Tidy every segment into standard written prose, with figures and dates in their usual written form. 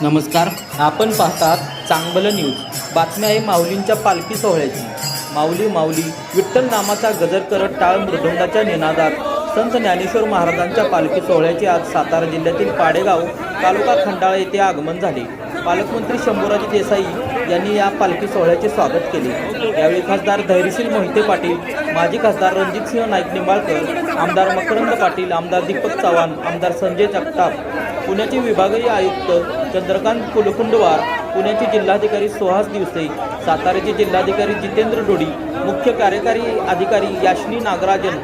नमस्कार, आपण पाहतात चांगलं न्यूज। बातमी आहे माऊलींच्या पालखी सोहळ्याची। माऊली माऊली विठ्ठल नामाचा गजर करत टाळ मृदंगाच्या निनादात संत ज्ञानेश्वर महाराजांच्या पालखी सोहळ्याचे आज सातारा जिल्ह्यातील पाडेगाव तालुका खंडाळा येथे आगमन झाले। पालकमंत्री शंभूराज देसाई यांनी या पालखी सोहळ्याचे स्वागत केले। यावेळी खासदार धैर्यशील मोहिते पाटील, माजी खासदार रणजितसिंह नाईक निंबाळकर, आमदार मकरंद पाटील, आमदार दीपक चव्हाण, आमदार संजय जगताप, पुण्याचे विभागीय आयुक्त चंद्रकांत कुलकुंडवार, पुण्याचे जिल्हाधिकारी सुहास दिवसे, साताऱ्याचे जिल्हाधिकारी जितेंद्र डोडी, मुख्य कार्यकारी अधिकारी याशनी नागराजन,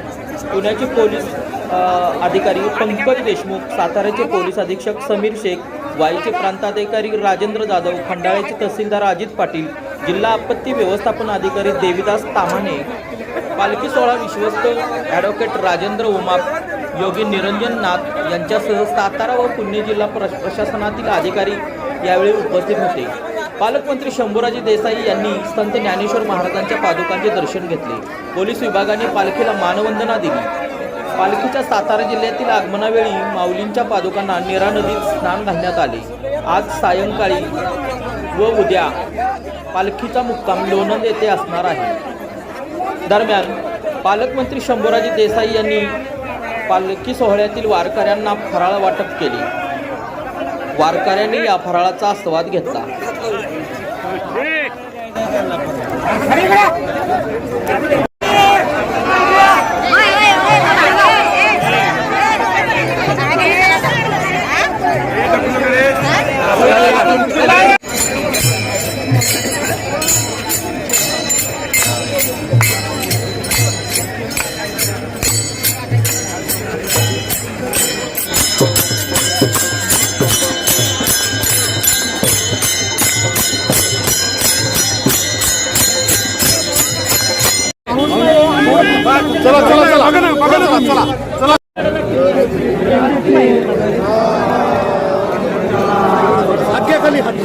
पुण्याचे पोलीस अधिकारी पंकज देशमुख, साताऱ्याचे पोलीस अधीक्षक समीर शेख, वाईचे प्रांताधिकारी राजेंद्र जाधव, खंडाळ्याचे तहसीलदार अजित पाटील, जिल्हा आपत्ती व्यवस्थापन अधिकारी देविदास ताम्हाणे, पालखी सोहळा विश्वस्त ॲडव्होकेट राजेंद्र उमाप, योगी निरंजन नाथ यांच्यासह सातारा व पुणे जिल्हा प्रशासनातील अधिकारी यावेळी उपस्थित होते। पालकमंत्री शंभूराज देसाई यांनी संत ज्ञानेश्वर महाराजांच्या पादुकांचे दर्शन घेतले। पोलीस विभागाने पालखीला मानवंदना दिली। पालखीच्या सातारा जिल्ह्यातील आगमनावेळी माऊलींच्या पादुकांना नीरा नदीत स्नान घालण्यात आले। आज सायंकाळी व उद्या पालखीचा मुक्काम लोणंद येथे असणार आहे। दरम्यान पालकमंत्री शंभूराज देसाई यांनी पालखी सोहळ्यातील वारकऱ्यांना फराळ वाटप केले। वारकऱ्यांनी या फराळाचा आस्वाद घेतला। चला चला चला बघा ना चला चला खाली खाली